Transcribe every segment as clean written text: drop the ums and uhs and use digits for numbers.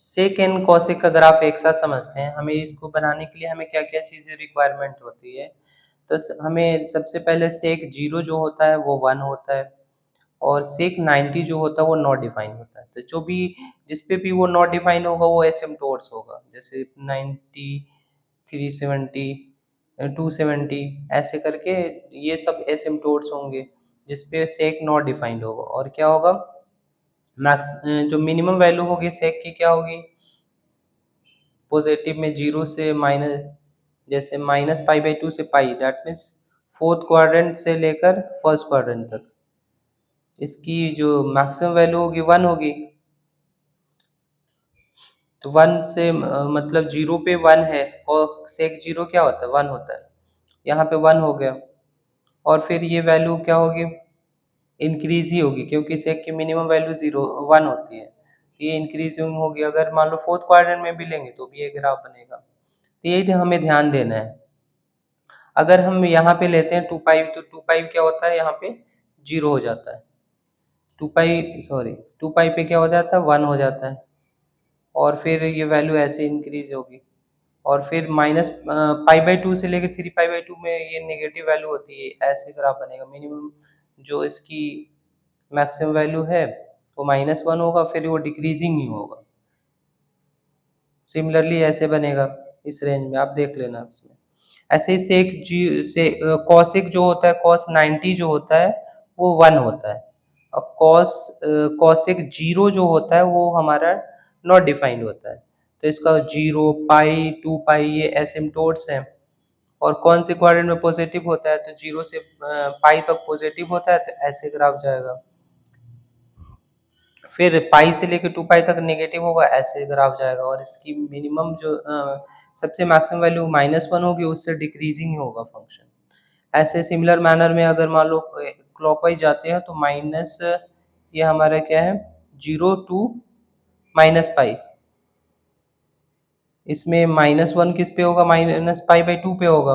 Sec and cosec का graph एक साथ समझते हैं। हमें इसको बनाने के लिए हमें क्या-क्या चीज़ें रिक्वायरमेंट होती है। तो हमें सबसे पहले सेक 0 जो होता है वो 1 होता है और सेक 90 जो होता है वो नॉट डिफाइन होता है। तो जो भी जिस पे भी वो नॉट डिफाइन होगा वो एसिम्प्टोट्स होगा। जैसे 90, 370, 270 ऐसे करके ये सब एसिम्प्टोट्स होंगे जिस पे सेक नॉट डिफाइंड होगा। और क्या होगा, मैक्स जो मिनिमम वैल्यू होगी सेक की क्या होगी, पॉजिटिव में 0 से माइनस, जैसे माइनस पाई बाई 2 से पाई, दैट मीन्स फोर्थ क्वाड्रेंट से लेकर फर्स्ट क्वाड्रेंट तक। इसकी जो मैक्सिमम वैल्यू होगी 1 होगी। तो 1 से मतलब 0 पे 1 है और सेक 0 क्या होता है, 1 होता है। यहाँ पे 1 हो गया और फिर ये वैल्यू क्या होगी, इंक्रीज ही होगी क्योंकि सेक की मिनिमम वैल्यू 1 होती है। ये इंक्रीजिंग होगी। अगर मान लो फोर्थ क्वाड्रेंट में भी लेंगे तो भी ये ग्राफ बनेगा। तो यही हमें ध्यान देना है। अगर हम यहाँ पे लेते हैं 2 पाई, तो 2 पाई क्या होता है, यहाँ पे 0 हो जाता है। 2 पाई सॉरी 2 पाई पे क्या हो जाता है, 1 हो जाता है और फिर ये वैल्यू ऐसे इंक्रीज होगी। और फिर माइनस पाई बाई 2 से लेकर 3 पाई बाई 2 में ये नेगेटिव वैल्यू होती है, ऐसे ग्राफ बनेगा। मिनिमम जो इसकी मैक्सिमम वैल्यू है वो -1 होगा, फिर वो डिक्रीजिंग ही होगा। सिमिलरली ऐसे बनेगा इस रेंज में, आप देख लेना उसमें। ऐसे ही सेक जी से कॉसिक जो होता है, कॉस 90 जो होता है वो 1 होता है और कॉसिक 0 जो होता है वो हमारा नॉट डिफाइंड होता है। तो इसका 0 पाई 2 पाई ये एसिम्प्टोट्स हैं। और कौन से क्वाड्रेंट में पॉजिटिव होता है, तो 0 से पाई तक पॉजिटिव होता है, तो ऐसे ग्राफ जाएगा। फिर पाई से लेके 2 पाई तक नेगेटिव होगा, ऐसे ग्राफ जाएगा। और इसकी मिनिमम जो सबसे मैक्सिमम वैल्यू -1 होगी, उससे डिक्रीजिंग ही होगा फंक्शन। ऐसे सिमिलर मैनर में अगर मान लो क्लॉकवाइज जाते हैं तो माइनस, ये हमारा क्या है, 0 टू माइनस पाई। इसमें -1 किस पे होगा, माइनस पाई बाई 2 पे होगा।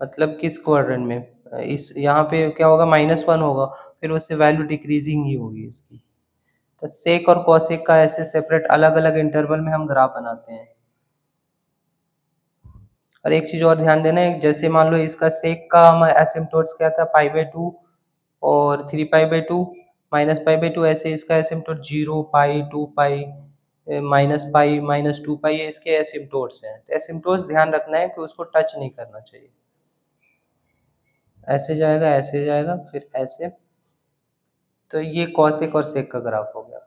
मतलब किस क्वाड्रेंट में, इस यहाँ पे क्या होगा, -1 होगा, फिर उससे वैल्यू डिक्रीजिंग ही होगी इसकी। तो सेक और कॉसेक का ऐसे सेपरेट अलग अलग इंटरवल में हम ग्राफ बनाते हैं। और एक चीज और ध्यान देना है, जैसे मान लो इसका सेक का हम एसिम्प्टोट्स क्या था, पाई बाई 2 और 3 pi by 2, minus pi by 2। ऐसे इसका एसिम्प्टोट 0 पाई 2 पाई माइनस पाई -2 पाई, ये इसके एसिम्प्टोट्स हैं। तो एसिम्प्टोट्स ध्यान रखना है कि उसको टच नहीं करना चाहिए। ऐसे जाएगा, ऐसे जाएगा, फिर ऐसे। तो ये कॉसेक और सेक का ग्राफ हो गया।